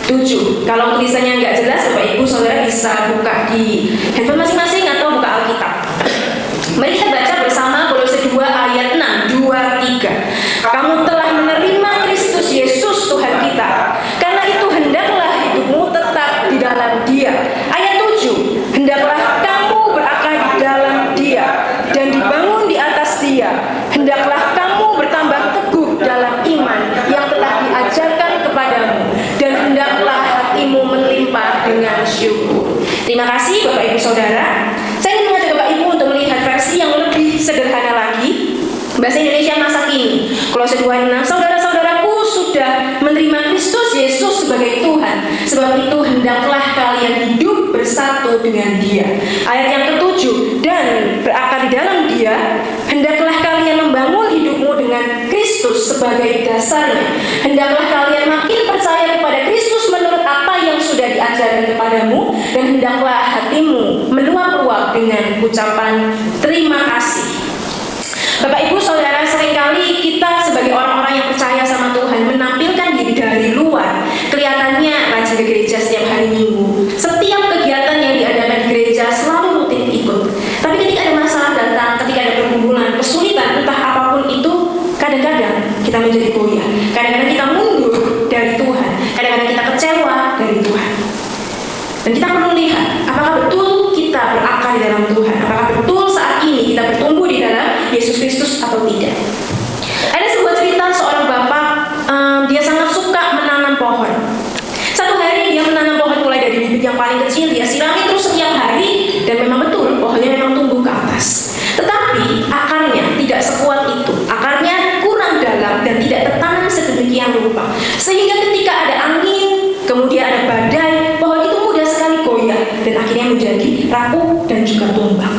7. Kalau tulisannya nggak jelas, Bapak Ibu Saudara bisa buka di handphone masing-masing atau buka Alkitab. Mari kita baca bersama Kolose 2 ayat 6, 2, 3. Kamu telah menerima Kristus Yesus Tuhan kita, karena itu hendaklah hidupmu tetap di dalam Dia. Ayat 7, hendaklah kamu berakar di dalam Dia dan dibangun di atas Dia. Hendaklah kamu bertambah teguh dalam iman yang telah diajarkan kepadamu, dan hendaklah hatimu melimpah dengan syukur. Terima kasih Bapak Ibu Saudara. Saya ingin mengajak Bapak Ibu untuk melihat versi yang lebih sederhana lagi, bahasa Indonesia masa kini. Kolose 2:6, saudara-saudaraku sudah menerima Kristus Yesus sebagai Tuhan, sebab itu hendaklah kalian hidup bersatu dengan Dia. Ayat yang ke-7, dan berakar di dalam Dia, hendaklah kalian membangun hidupmu dengan Kristus sebagai dasarnya. Hendaklah kalian makin percaya kepada Kristus menurut apa yang sudah diajarkan kepadamu, dan hendaklah hatimu meluap-luap dengan ucapan terima kasih. Bapak Ibu Saudara, seringkali kita sebagai orang-orang yang percaya sama Tuhan menampilkan diri dari luar. Kelihatannya rajin ke gereja setiap hari Minggu, setiap kegiatan yang diadakan di gereja selalu rutin ikut. Tapi ketika ada masalah datang, ketika ada pergumulan, kesulitan, entah apapun itu, kadang-kadang kita menjadi goyah. Kadang-kadang kita mundur dari Tuhan. Kadang-kadang kita kecewa dari Tuhan. Dan kita perlu lihat, apakah betul kita berakar di dalam Tuhan? Apakah betul saat ini kita bertumbuh di dalam Yesus Kristus atau tidak? Ada sebuah cerita seorang bapak, dia sangat suka menanam pohon. Satu hari dia menanam pohon mulai dari bibit yang paling kecil, dia sirami terus setiap hari, dan memang betul pohonnya memang tumbuh ke atas. Tetapi akarnya tidak sekuat itu, akarnya kurang dalam dan tidak tertanam sedemikian rupa, sehingga ketika ada angin, kemudian ada badai, pohon itu mudah sekali goyah dan akhirnya menjadi rapuh dan juga tumbang.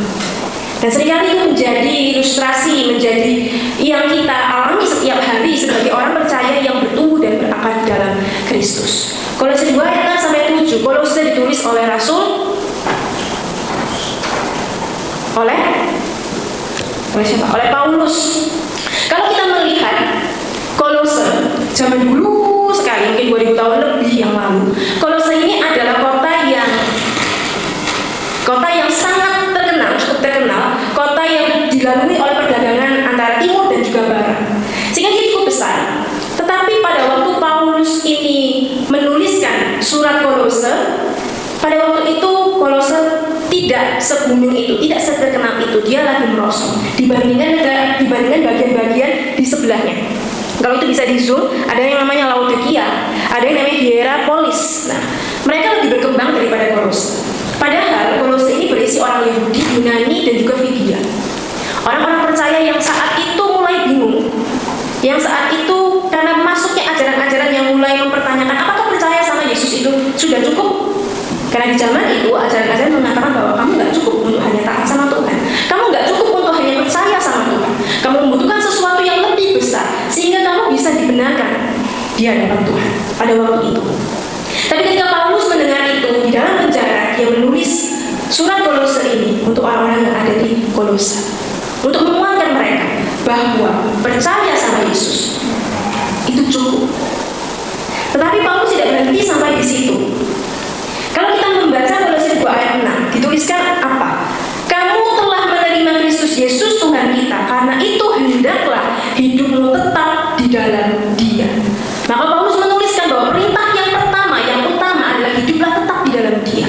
Dan seringkali itu menjadi ilustrasi, menjadi yang kita alami setiap hari sebagai orang percaya yang bertumbuh dan berakar dalam Kristus. Kolose 2 ayat 6-7. Kolose ditulis oleh Rasul oleh siapa? Oleh Paulus. Kalau kita melihat Kolose zaman dulu sekali, mungkin 2000 tahun lebih yang lalu, Kolose ini adalah kota yang sangat terkenal, cukup terkenal, kota yang dilalui oleh perdagangan antara timur dan juga barat, sehingga dia cukup besar. Tetapi pada waktu Paulus ini menuliskan surat Kolose, pada waktu itu Kolose tidak se-booming itu, tidak seterkenal itu, dia lagi merosot dibandingkan bagian-bagian di sebelahnya. Kalau itu bisa di zoom, ada yang namanya Laodikia, ada yang namanya Hierapolis. Nah, mereka lebih berkembang daripada Kolose. Padahal Kolose ini berisi orang Yahudi, Yunani, dan juga Frigia. Orang-orang percaya yang saat itu mulai bingung, yang saat itu karena masuknya ajaran-ajaran yang mulai mempertanyakan apakah percaya sama Yesus itu sudah cukup. Karena di zaman itu ajaran-ajaran mengatakan bahwa kamu nggak cukup untuk hanya taat sama Tuhan, kamu nggak cukup untuk hanya percaya sama Tuhan, kamu membutuhkan sesuatu yang lebih besar sehingga kamu bisa dibenarkan di hadapan Tuhan pada waktu itu. Tapi ketika Paulus mendengar itu di dalam penjara, dia menulis surat Kolose ini untuk orang-orang yang ada di Kolose, untuk menguatkan mereka bahwa percaya sama Yesus itu cukup. Tetapi Paulus tidak berhenti sampai di situ. Kalau kita membaca Kolose 2 ayat 6, dituliskan apa? Kamu telah menerima Kristus Yesus Tuhan kita, karena itu hendaklah hidupmu tetap di dalam Dia. Maka Paulus menuliskan bahwa perintah yang pertama, yang utama adalah hiduplah tetap di dalam Dia.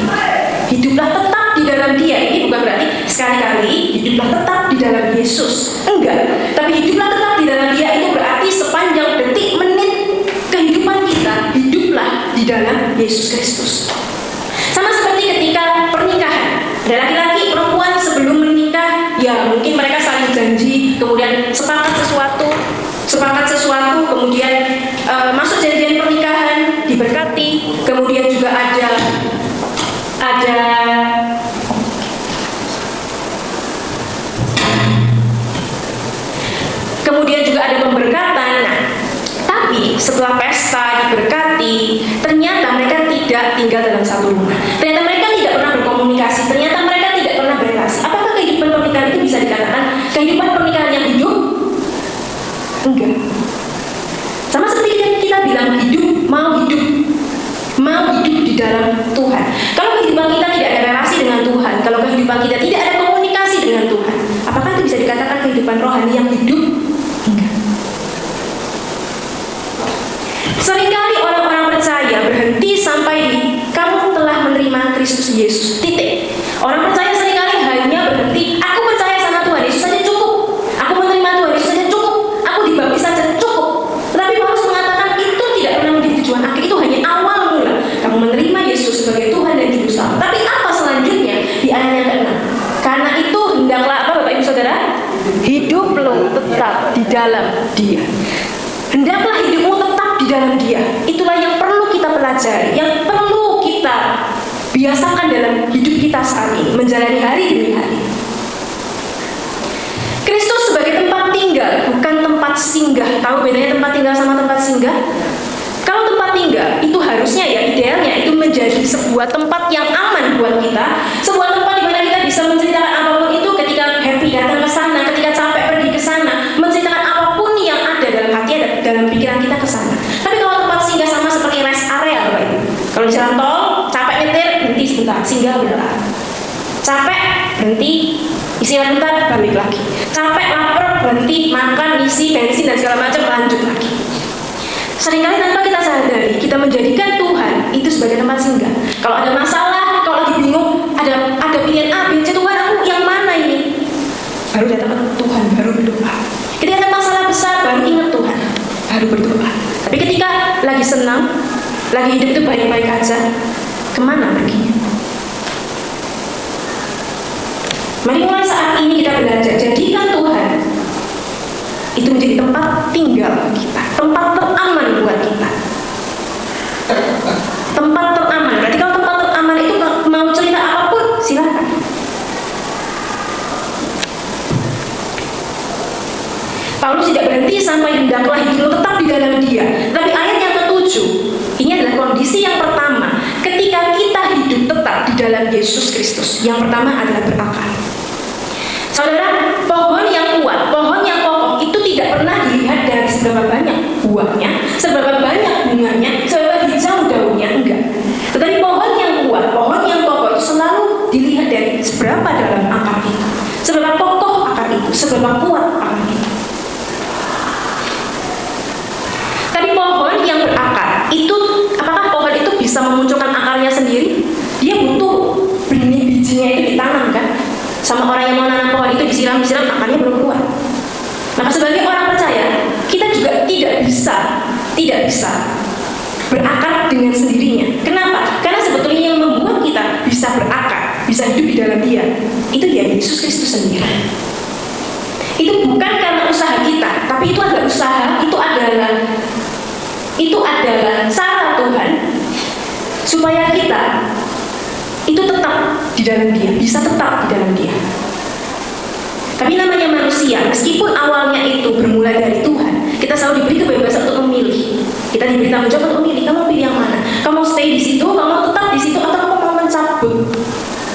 Hiduplah tetap di dalam Dia. Ini bukan berarti sekali-kali hiduplah tetap di dalam Yesus. Enggak. Tapi hiduplah tetap di dalam Dia itu berarti sepanjang detik, menit kehidupan kita, hiduplah di dalam Yesus Kristus. Sama seperti ketika pernikahan, ada laki-laki perempuan sebelum menikah, ya mungkin mereka saling janji, kemudian sepakat sesuatu, kemudian masuk janjian pernikahan, diberkati, kemudian juga ada pemberkatan. Nah, tapi setelah pesta diberkati, ternyata mereka tidak tinggal dalam satu rumah. Ternyata mereka tidak pernah berkomunikasi. Ternyata mereka tidak pernah berrelasi. Apakah kehidupan pernikahan itu bisa dikatakan kehidupan pernikahan yang hidup? Enggak. Sama seperti kita bilang hidup, dalam Tuhan. Kalau kehidupan kita tidak ada relasi dengan Tuhan, kalau kehidupan kita tidak ada komunikasi dengan Tuhan, apakah itu bisa dikatakan kehidupan rohani yang hidup? Enggak. Seringkali orang-orang percaya berhenti sampai di kamu telah menerima Kristus Yesus, titik. Orang percaya seringkali hanya berhenti, aku percaya sama Tuhan Yesus saja cukup, aku menerima Tuhan Yesus saja cukup, aku dibaptis saja cukup. Tetapi Paulus mengatakan itu tidak pernah menjadi tujuan akhir, itu hanya awal mula kamu menerima Yesus sebagai Tuhan dan Juru Selamat. Tapi apa selanjutnya di ayat yang ke-6? Karena itu hendaklah apa Bapak Ibu Saudara? Hidupmu tetap di dalam Dia. Hendaklah hidupmu tetap di dalam Dia. Itulah yang perlu kita pelajari, yang perlu kita biasakan dalam hidup kita saat ini, menjalani hari demi hari. Kristus sebagai tempat tinggal, bukan tempat singgah. Tahu bedanya tempat tinggal sama tempat singgah? Kalau tempat tinggal itu harusnya ya idealnya itu menjadi sebuah tempat yang aman buat kita, sebuah tempat di mana kita bisa menceritakan apapun itu ketika happy datang ke sana, ketika capek pergi ke sana, menceritakan apapun yang ada dalam hati dan dalam pikiran kita ke sana. Tapi kalau tempat singgah sama seperti rest area, Bapak Ibu. Kalau di jalan tol, capek nyetir, berhenti sebentar, singgah beneran. Capek, berhenti, istirahat bentar, balik lagi. Capek, lapar, berhenti, makan, isi, bensin dan segala macam, lanjut lagi. Seringkali tanpa kita sadari, kita menjadikan Tuhan itu sebagai tempat singgah. Kalau ada masalah, kalau lagi bingung, ada pilihan A, B, C, Tuhan aku yang mana ini? Baru datang ke Tuhan, baru berdoa. Ketika ada masalah besar, baru ingat Tuhan, baru berdoa. Tapi ketika lagi senang, lagi hidup itu baik-baik aja, kemana perginya? Mari mulai saat ini kita belajar, jadikan Tuhan itu menjadi tempat tinggal kita, tempat teraman buat kita. Tempat teraman, berarti kalau tempat teraman itu mau cerita apapun, silakan. Paulus tidak berhenti sampai hendaklah hidupmu tetap di dalam Dia. Tapi ayat yang ke-7, ini adalah kondisi yang pertama. Ketika kita hidup tetap di dalam Yesus Kristus, yang pertama adalah berakar. Saudara, pohon yang kuat, pohon yang kokoh itu tidak pernah dilihat dari seberapa banyak buahnya, seberapa banyak bunganya, seberapa hijau daunnya, enggak. Tetapi pohon yang kuat, pohon yang kokoh itu selalu dilihat dari seberapa dalam akar itu, seberapa kokoh akar itu, seberapa kuat akar itu. Tapi pohon yang berakar itu, apakah pohon itu bisa memunculkan akarnya sendiri? Dia butuh benih bijinya itu ditanam kan? Sama orang yang mau nanam pohon itu disiram, akarnya belum keluar. Maka sebagai orang percaya, kita juga tidak bisa berakar dengan sendirinya. Kenapa? Karena sebetulnya yang membuat kita bisa berakar, bisa hidup di dalam Dia, itu Dia Yesus Kristus sendiri. Itu bukan karena usaha kita, tapi itu adalah usaha, itu adalah cara Tuhan supaya kita itu tetap di dalam Dia, bisa tetap di dalam Dia. Tapi namanya manusia, meskipun awalnya itu bermula dari Tuhan, kita selalu diberi kebebasan untuk memilih. Kita diberi tanggung jawab untuk memilih, kamu pilih yang mana? Kamu stay di situ, kamu tetap di situ, atau kamu mau mencabut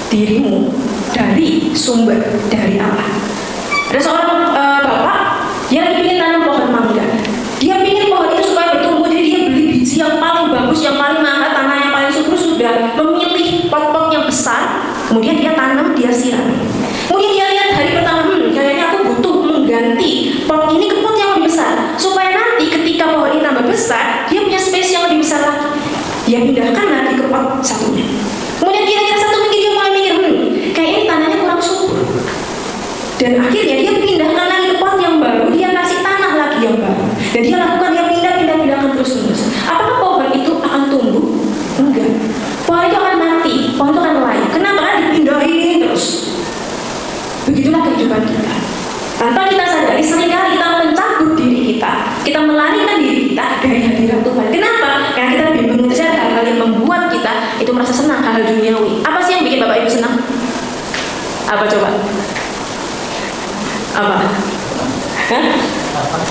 dirimu dari sumber, dari Allah. Ada seorang bapak, dia lagi ingin tanam pohon mangga. Dia ingin pohon itu supaya bertumbuh, jadi dia beli biji yang paling bagus, yang paling mahal, tanah yang paling subur, sudah memilih pot-pot yang besar, kemudian dia tanam, dia siram. Kemudian dia lihat hari pertama, kayaknya aku butuh mengganti pot ini ke pot yang lebih besar, supaya nanti ketika pohon ini tambah besar, dia punya space yang lebih besar lagi. Dia pindahkan lagi ke pot satunya. Kemudian kira-kira satu minggu dia mulai mikir, kayak ini tanahnya kurang subur. Dan akhirnya dia pindahkan lagi ke pot yang baru, dia kasih tanah lagi yang baru. Dan dia lakukan, dia pindahkan terus-menerus. Apakah pohon itu akan tumbuh? Enggak. Pohon itu akan mati, pohon itu akan layu. Kenapa? Karena dipindahin terus. Begitulah kehidupan kita. Tanpa kita sadari, seringkali kita mencabut diri kita melarikan diri kita dari hadirat Tuhan. Kenapa? Karena kita lebih mengejar hal-hal yang membuat kita itu merasa senang, hal-hal duniawi. Apa sih yang bikin Bapak Ibu senang? Apa coba? Apa?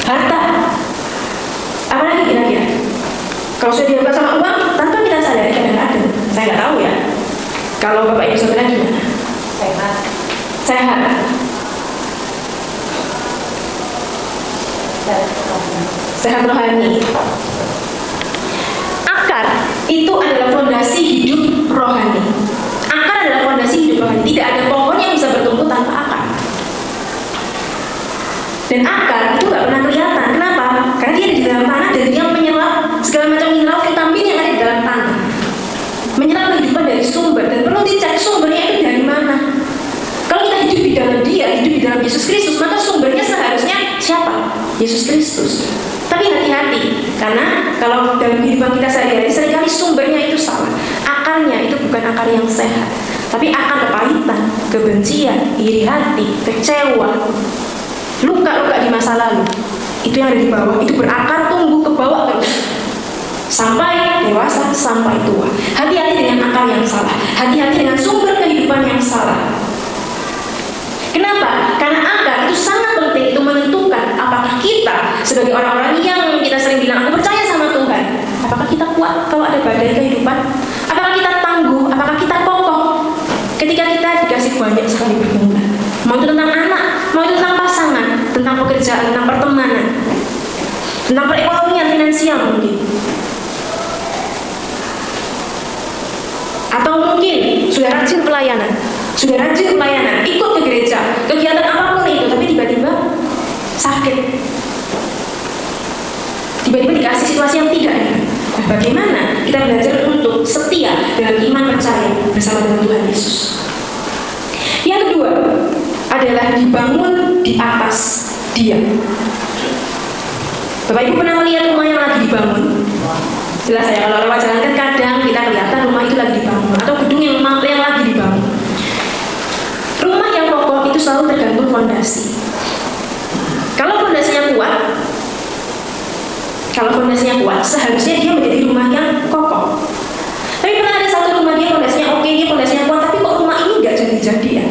Harta. Apa lagi kira-kira? Kalau sudah didapat sama uang, tanpa kita sadari kadang-kadang, saya nggak tahu ya. Kalau Bapak Ibu saudara gimana? Sehat. Sehat rohani. Akar itu adalah fondasi hidup hidup di dalam Yesus Kristus, maka sumbernya seharusnya siapa? Yesus Kristus. Tapi hati-hati, karena kalau dalam kehidupan kita sehari-hari seringkali sumbernya itu salah. Akarnya itu bukan akar yang sehat, tapi akar kepahitan, kebencian, iri hati, kecewa, luka-luka di masa lalu. Itu yang ada di bawah, itu berakar, tumbuh ke bawah terus sampai dewasa, sampai tua. Hati-hati dengan akar yang salah, hati-hati dengan sumber kehidupan yang salah. Kenapa? Karena akar itu sangat penting, itu menentukan apakah kita sebagai orang-orang yang kita sering bilang aku percaya sama Tuhan, apakah kita kuat kalau ada badai kehidupan, apakah kita tangguh, apakah kita kokoh ketika kita dikasih banyak sekali pergumulan, mau itu tentang anak, mau itu tentang pasangan, tentang pekerjaan, tentang pertemanan, tentang perekonomian, finansial mungkin. Atau mungkin sudah rajin pelayanan, ikut ke gereja, kegiatan apapun itu, tapi tiba-tiba sakit, tiba-tiba dikasih situasi yang tidak enak. Nah, bagaimana kita belajar untuk setia dalam iman percaya bersama dengan Tuhan Yesus? Yang kedua adalah dibangun di atas Dia. Bapak Ibu pernah melihat rumah yang lagi dibangun? Jelas ya, kalau lewat jalan kan kadang kita kelihatan rumah itu lagi dibangun, atau gedung yang lagi dibangun. Rumah yang kokoh itu selalu tergantung fondasi. Kalau fondasinya kuat, seharusnya dia menjadi rumah yang kokoh. Tapi pernah ada satu rumah dia fondasinya oke, dia fondasinya kuat, tapi kok rumah ini nggak jadi-jadian.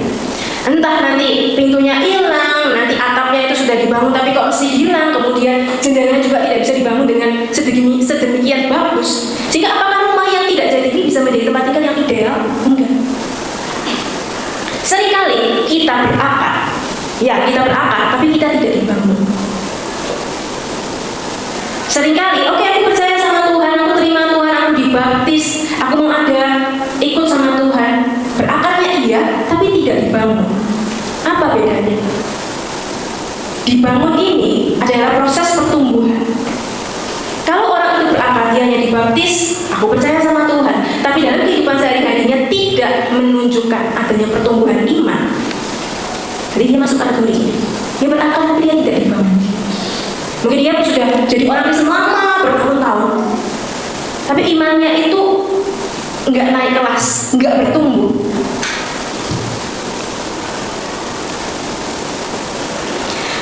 Entah nanti pintunya hilang, nanti atapnya itu sudah dibangun tapi kok mesti hilang, kemudian jendelanya juga tidak bisa dibangun dengan sedemikian bagus. Sehingga apakah rumah yang tidak jadi ini bisa menjadi tempat tinggal yang ideal? Enggak. Seringkali kita berakar, tapi kita tidak dibangun. Seringkali, oke, aku percaya sama Tuhan, aku terima Tuhan, aku dibaptis, aku mau ikut sama Tuhan. Berakarnya iya, tapi tidak dibangun. Apa bedanya? Dibangun ini adalah proses pertumbuhan. Kalau orang itu berakar, dia hanya dibaptis, aku percaya sama Tuhan, tapi dalam kehidupan sehari-harinya tidak menunjukkan adanya pertumbuhan iman, jadi dia masuk kategori ini. Dia berakar tapi dia tidak dibangun. Mungkin dia sudah jadi orang Kristen lama bertahun-tahun, tapi imannya itu nggak naik kelas, nggak bertumbuh.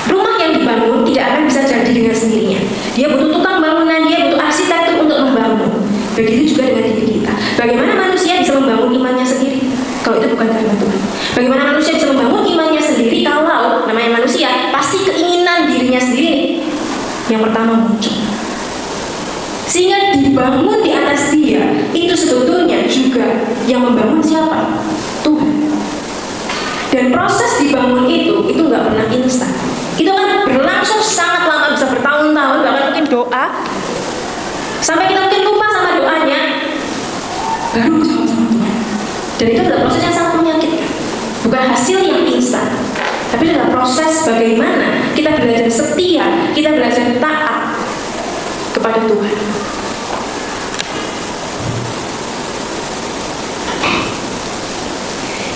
Rumah yang dibangun tidak akan bisa jadi dengan sendirinya. Dia butuh tukang bangunan, dia butuh arsitektur untuk membangun. Begitu juga dengan diri kita. Bagaimana manusia bisa membangun imannya sendiri kalau itu bukan karena Tuhan? Bagaimana manusia bisa membangun imannya sendiri kalau namanya manusia pasti keinginan dirinya sendiri yang pertama muncul. Sehingga dibangun di atas Dia itu sebetulnya juga yang membangun siapa? Tuhan. Dan proses dibangun itu nggak pernah instan. Itu kan berlangsung sangat lama, bisa bertahun-tahun, bahkan mungkin doa sampai kita mungkin lupa sama doanya, baru bersama sama Tuhan. Dan itu adalah proses yang sangat menyakitkan. Bukan hasil yang instan, tapi adalah proses bagaimana kita belajar setia, kita belajar taat kepada Tuhan.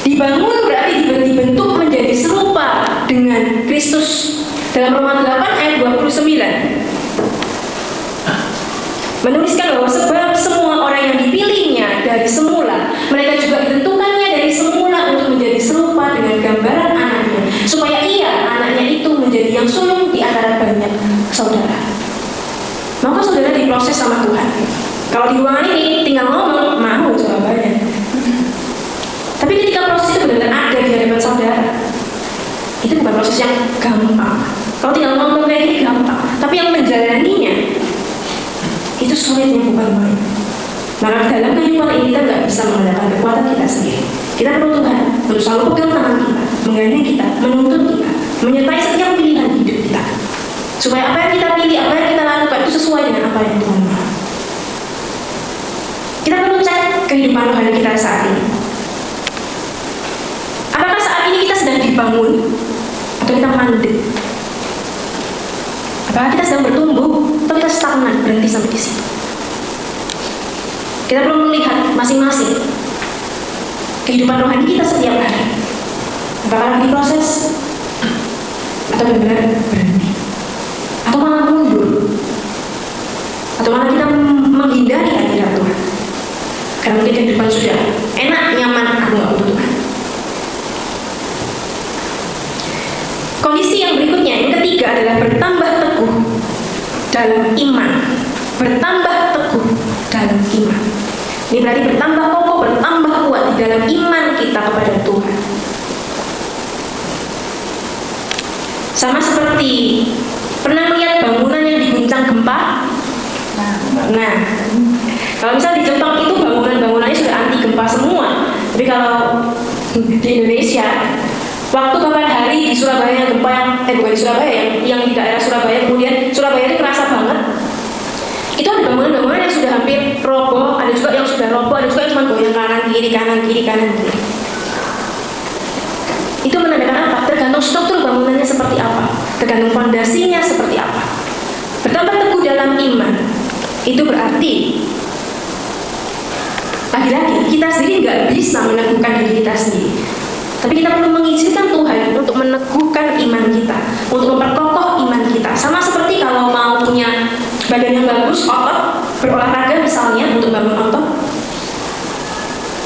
Dibangun berarti dibentuk menjadi serupa dengan Kristus. Dalam Roma 8 ayat 29 menuliskan bahwa sebab semua orang yang dipilihnya dari semula, mereka juga ditentukannya dari semula untuk menjadi serupa dengan gambaran anaknya, supaya anaknya itu menjadi yang sulung di antara banyak saudara. Maka saudara diproses sama Tuhan. Kalau di ruangan ini tinggal ngomong, mau jawabannya. Tapi ketika proses itu benar-benar ada di hadapan saudara, itu bukan proses yang gampang. Kalau tinggal ngomong kayak gini gampang, tapi yang menjalaninya itu sulit, yang bukan main. Maka dalam kehidupan ini kita nggak bisa mengandalkan kekuatan kita sendiri. Kita perlu Tuhan untuk selalu pegang tangan kita, menggandeng kita, menuntun kita, menyertai setiap pilihan hidup kita, supaya apa yang kita pilih, apa yang kita lakukan itu sesuai dengan apa yang Tuhan mau. Kita perlu cek kehidupan rohani kita saat ini. Apakah saat ini kita sedang dibangun atau kita mandek? Apakah kita sedang bertumbuh atau kita stagnan, berhenti sampai di situ? Kita perlu melihat masing-masing kehidupan rohani kita setiap hari. Apakah lagi proses atau benar-benar berhenti, atau malah mundur, atau malah kita menghindari hadirat Tuhan karena mungkin kehidupan sudah enak, nyaman, aku nggak butuh Tuhan. Kondisi yang berikutnya, yang ketiga adalah bertambah teguh dalam iman. Bertambah teguh dalam iman. Ini berarti bertambah kokoh, bertambah kuat di dalam iman kita kepada Tuhan. Sama seperti pernah melihat bangunan yang diguncang gempa? Nah, kalau misal di Jepang itu bangunannya sudah anti gempa semua. Tapi kalau di Indonesia, waktu kapan hari di Surabaya yang gempa bukan di Surabaya, yang di daerah Surabaya, kemudian Surabaya itu terasa banget. Itu ada bangunan-bangunan yang sudah hampir roboh, ada juga yang sudah roboh, ada juga yang cuma goyang kanan kiri. Itu menandakan apa? Tergantung struktur bangunannya seperti apa, tergantung fondasinya seperti apa. Bertambah teguh dalam iman, itu berarti lagi-lagi kita sendiri nggak bisa meneguhkan diri kita sendiri, tapi kita perlu mengizinkan Tuhan untuk meneguhkan iman kita, untuk memperkokoh iman kita. Sama seperti kalau mau punya badan yang bagus, otot, berolahraga misalnya untuk bangun otot,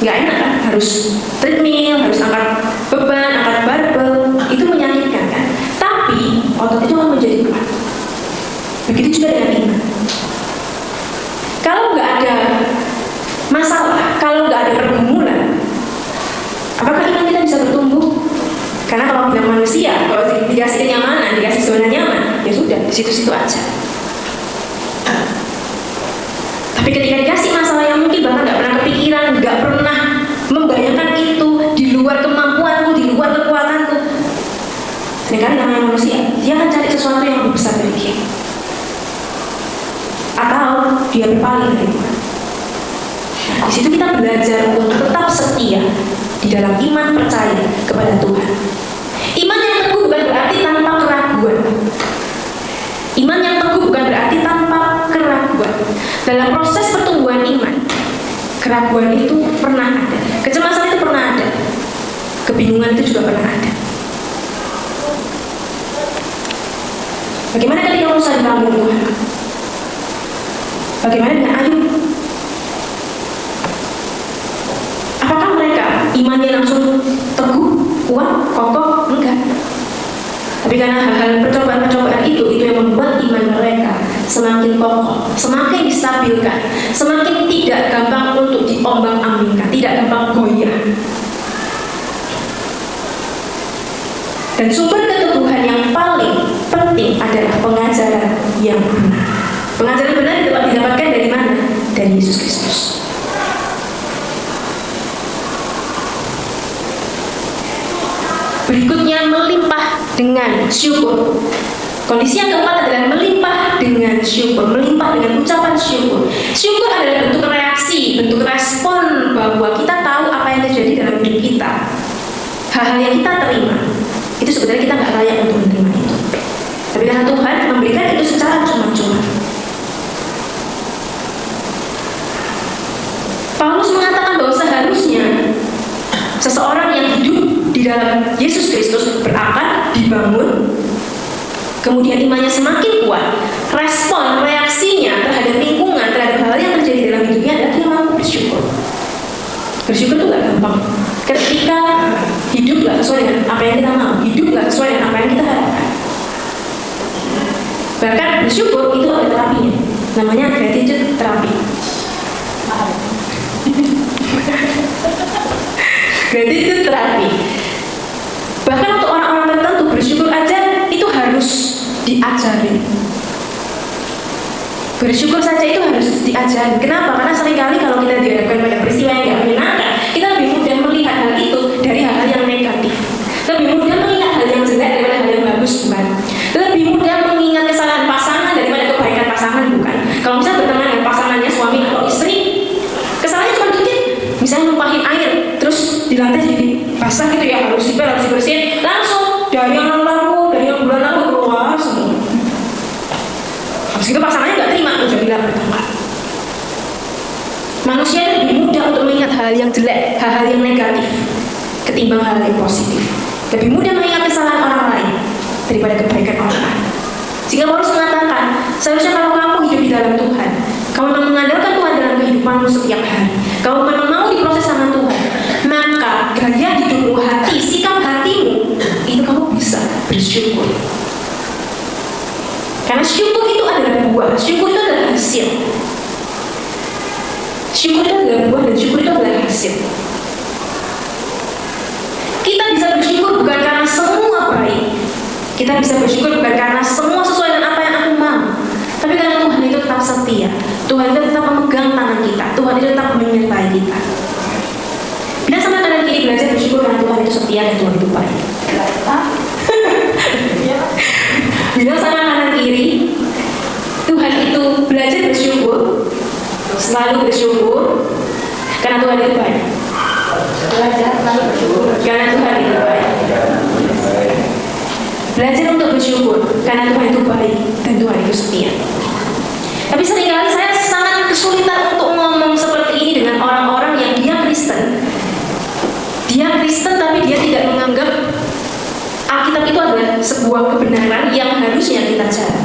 nggak enak kan? Harus treadmill, harus angkat beban, angkat barbel, itu menyakitkan kan? Tapi otot itu akan menjadi kuat. Begitu juga dengan iman. Kalau nggak ada masalah, kalau nggak ada pergumulan, apakah iman kita bisa bertumbuh? Karena kalau bilang manusia, kalau dikasih kenyamanan, dikasih zona nyaman, ya sudah, di situ-situ aja. Tapi ketika dikasih masalah yang mungkin bahkan nggak pernah kepikiran, nggak pernah membayangkan itu di luar kemampuanku, di luar kekuatanku, seringkali namanya manusia, dia akan cari sesuatu yang lebih besar dari dia, atau dia berpaling dari Tuhan. Nah, di situ kita belajar untuk tetap setia di dalam iman percaya kepada Tuhan. Iman yang teguh bukan berarti tanpa keraguan. Iman yang teguh bukan berarti tanpa keraguan. Dalam proses pertumbuhan iman, keraguan itu pernah ada, kecemasan itu pernah ada, kebingungan itu juga pernah ada. Bagaimana ketika Musa dipanggil Tuhan? Bagaimana dengan Ayub? Apakah mereka imannya langsung teguh, kuat, kokoh? Enggak. Tapi karena hal-hal percobaan-percobaan itu yang membuat iman mereka semakin kokoh, semakin distabilkan, semakin tidak gampang untuk diombang-ambingkan, tidak gampang goyah. Dan sumber keteguhan yang paling penting adalah pengajaran yang benar. Pengajaran benar dapat didapatkan dari mana? Dari Yesus Kristus. Berikutnya melimpah dengan syukur. Kondisi yang keempat adalah melimpah dengan syukur, melimpah dengan ucapan syukur. Syukur adalah bentuk reaksi, bentuk respon bahwa kita tahu apa yang terjadi dalam hidup kita. Hal-hal yang kita terima, itu sebenarnya kita nggak layak untuk menerima itu. Tapi karena Tuhan memberikan itu secara cuma-cuma. Paulus mengatakan bahwa seharusnya seseorang yang hidup di dalam Yesus Kristus berakar, dibangun, kemudian imannya semakin kuat, respon, reaksinya terhadap lingkungan, terhadap hal yang terjadi dalam hidupnya adalah dia mampu bersyukur. Bersyukur itu gak gampang. Ketika hidup gak sesuai dengan apa yang kita mau, hidup gak sesuai dengan apa yang kita harapkan. Bahkan bersyukur itu ada terapinya, namanya gratitude terapi. Gratitude terapi. Bahkan untuk orang-orang tertentu bersyukur aja itu harus diajarin. Bersyukur saja itu harus diajarin. Kenapa? Karena seringkali kalau kita dihadapkan pada peristiwa yang tidak menyenangkan, kita lebih mudah melihat hal itu dari hal-hal yang negatif. Lebih mudah melihat hal yang jelek daripada hal yang bagus, bukan? Lebih mudah mengingat kesalahan pasangan daripada kebaikan pasangan, bukan? Kalau misalnya berteman dengan pasangannya, suami atau istri, kesalahannya cuma dikit, misalnya numpahin air, terus di lantai jadi basah gitu ya, harus dibersihin, langsung dari yang lalu, dari yang bulan lalu keluar semua. Habis itu pasangannya nggak terima, udah bilang bertengkar. Manusia lebih mudah untuk melihat hal yang jelek, hal-hal yang negatif ketimbang hal yang positif. Lebih mudah mengingat kesalahan orang lain daripada kebaikan orang lain. Sehingga Paulus mengatakan, seharusnya kalau kamu hidup di dalam Tuhan, kamu memang mengandalkan Tuhan dalam kehidupanmu setiap hari, kamu memang mau diproses sama Tuhan, maka gaya hidupmu, hati, sikap hatimu, itu kamu bisa bersyukur. Karena syukur itu adalah buah, syukur itu adalah hasil. Syukur itu adalah buah dan syukur itu adalah hasil. Kita bisa bersyukur bukan karena semua baik. Kita bisa bersyukur bukan karena semua sesuai dengan apa yang aku mau, tapi karena Tuhan itu tetap setia. Tuhan itu tetap memegang tangan kita. Tuhan itu tetap menyertai kita. Bila sama kanan kiri belajar bersyukur karena Tuhan itu setia dan Tuhan itu baik. Bila sama kanan kiri, Tuhan itu belajar bersyukur, selalu bersyukur karena Tuhan itu baik. Belajar selalu bersyukur karena Tuhan itu baik. Belajar untuk bersyukur karena Tuhan itu baik dan Tuhan itu setia. Tapi seringkali saya sangat kesulitan untuk ngomong seperti ini dengan orang-orang yang dia Kristen. Dia Kristen tapi dia tidak menganggap Alkitab itu adalah sebuah kebenaran yang harusnya kita cari.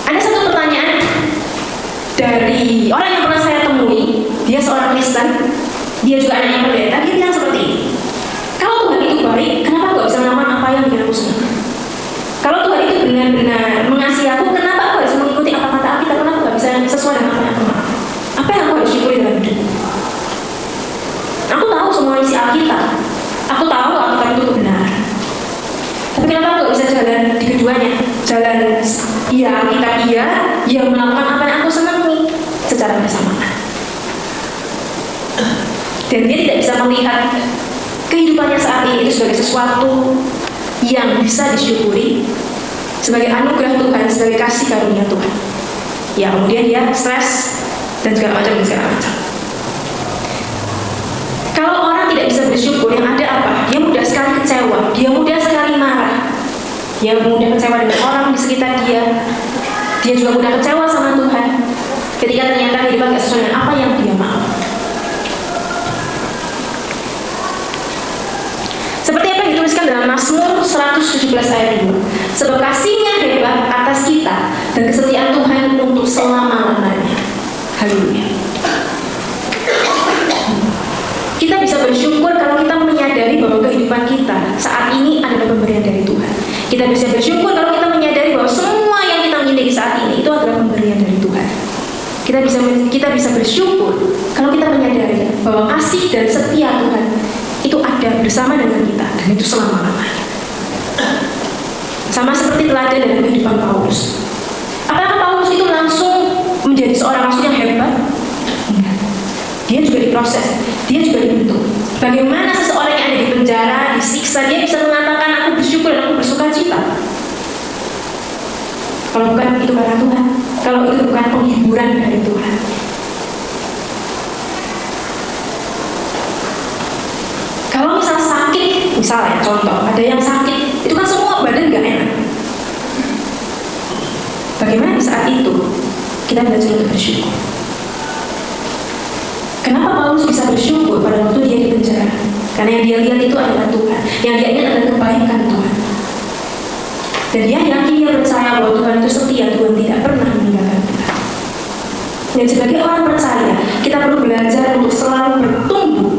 Ada satu pertanyaan dari orang yang pernah saya temui. Dia seorang Kristen, dia juga anaknya pendeta. Dia bilang seperti ini, kalau Tuhan itu baik, kenapa aku gak bisa melakukan apa yang bikin aku senang? Kalau Tuhan itu benar-benar mengasihi aku, kenapa aku harus mengikuti apa kata Alkitab? Kenapa aku gak bisa sesuai dengan apa yang aku mau? Apa yang aku harus syukuri dalam hidup? Aku tahu semua isi Alkitab. Aku tahu Alkitab itu benar. Tapi kenapa aku gak bisa jalan di keduanya? Jalan iya Alkitab iya, yang melakukan apa yang aku senangi secara bersamaan. Dan dia tidak bisa melihat kehidupannya saat ini itu sebagai sesuatu yang bisa disyukuri, sebagai anugerah Tuhan, sebagai kasih karunia Tuhan. Ya kemudian dia stres dan segala macam. Kalau orang tidak bisa bersyukur, yang ada apa? Dia mudah sekali kecewa, dia mudah sekali marah, dia mudah kecewa dengan orang di sekitar dia. Dia juga mudah kecewa sama Tuhan ketika ternyata kehidupan tidak sesuai dengan apa yang dia mau. Seperti apa yang dituliskan dalam Mazmur 117 ayat 2. Sebab kasih-Nya hebat atas kita dan kesetiaan Tuhan untuk selama-lamanya. Haleluya. Kita bisa bersyukur kalau kita menyadari bahwa kehidupan kita saat ini adalah pemberian dari Tuhan. Kita bisa bersyukur kalau kita menyadari bahwa semua yang kita miliki saat ini itu adalah pemberian dari Tuhan. Kita bisa bersyukur kalau kita menyadari bahwa kasih dan setia Tuhan itu ada bersama dengan kita dan itu selama-lamanya. Sama seperti teladan dalam kehidupan Paulus. Apakah Paulus itu langsung menjadi seorang rasul yang hebat? Enggak. Dia juga diproses, dia juga dibentuk. Bagaimana seseorang yang ada di penjara, disiksa, dia bisa mengatakan aku bersyukur dan aku bersukacita? Kalau bukan itu karena Tuhan, kalau itu bukan penghiburan dari Tuhan. Kalau misal sakit, misalnya contoh, ada yang sakit, itu kan semua badan gak enak. Bagaimana di saat itu kita belajar untuk bersyukur? Kenapa Paulus bisa bersyukur pada waktu dia di penjara? Karena yang dia lihat itu adalah Tuhan. Yang dia ingat adalah kebaikan Tuhan. Dan dia yakin, dia percaya bahwa Tuhan itu setia, Tuhan tidak pernah meninggalkan kita. Dan sebagai orang percaya, kita perlu belajar untuk selalu bertumbuh.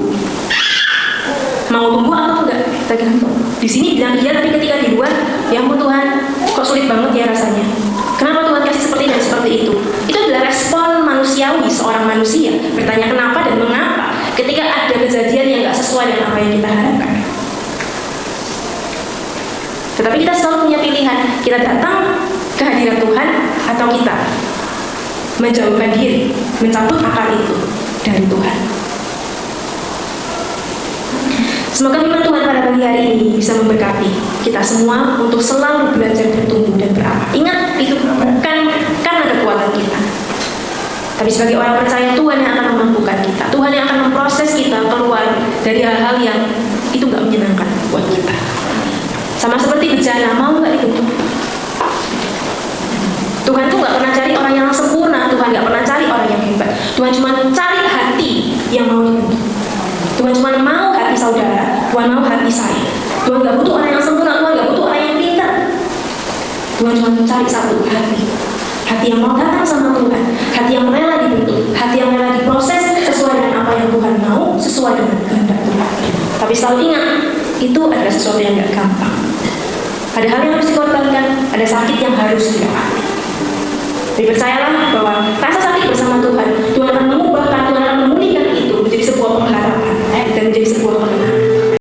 Mau tumbuh atau enggak, tergantung. Di sini bilang iya, tapi ketika di luar, ya ampun Tuhan, kok sulit banget ya rasanya. Kenapa Tuhan kasih seperti dan seperti itu? Itu adalah respon manusiawi seorang manusia, bertanya kenapa dan mengapa ketika ada kejadian yang nggak sesuai dengan apa yang kita harapkan. Tetapi kita selalu punya pilihan, kita datang ke hadirat Tuhan atau kita menjauhkan diri, mencabut akal itu dari Tuhan. Semoga firman Tuhan pada pagi hari ini bisa memberkati kita semua untuk selalu belajar bertumbuh dan berakar. Ingat, itu bukan karena kekuatan kita, tapi sebagai orang percaya Tuhan yang akan memampukan kita. Tuhan yang akan memproses kita keluar dari hal-hal yang itu gak menyenangkan buat kita. Sama seperti bencana, mau gak dibentuk? Tuhan tuh gak pernah cari orang yang sempurna. Tuhan gak pernah cari orang yang hebat. Tuhan cuma cari hati yang mau dibentuk. Tuhan cuma mau hati saudara, Tuhan mau hati saya. Tuhan gak butuh orang yang sempurna. cari satu hati yang mau datang sama Tuhan, hati yang rela dibentuk, hati yang rela diproses sesuai dengan apa yang Tuhan mau, sesuai dengan kehendak Tuhan. Tapi selalu ingat, itu adalah sesuatu yang gak gampang. Ada hal yang harus dikorbankan, ada sakit yang harus dilewati. Jadi percayalah bahwa rasa sakit bersama Tuhan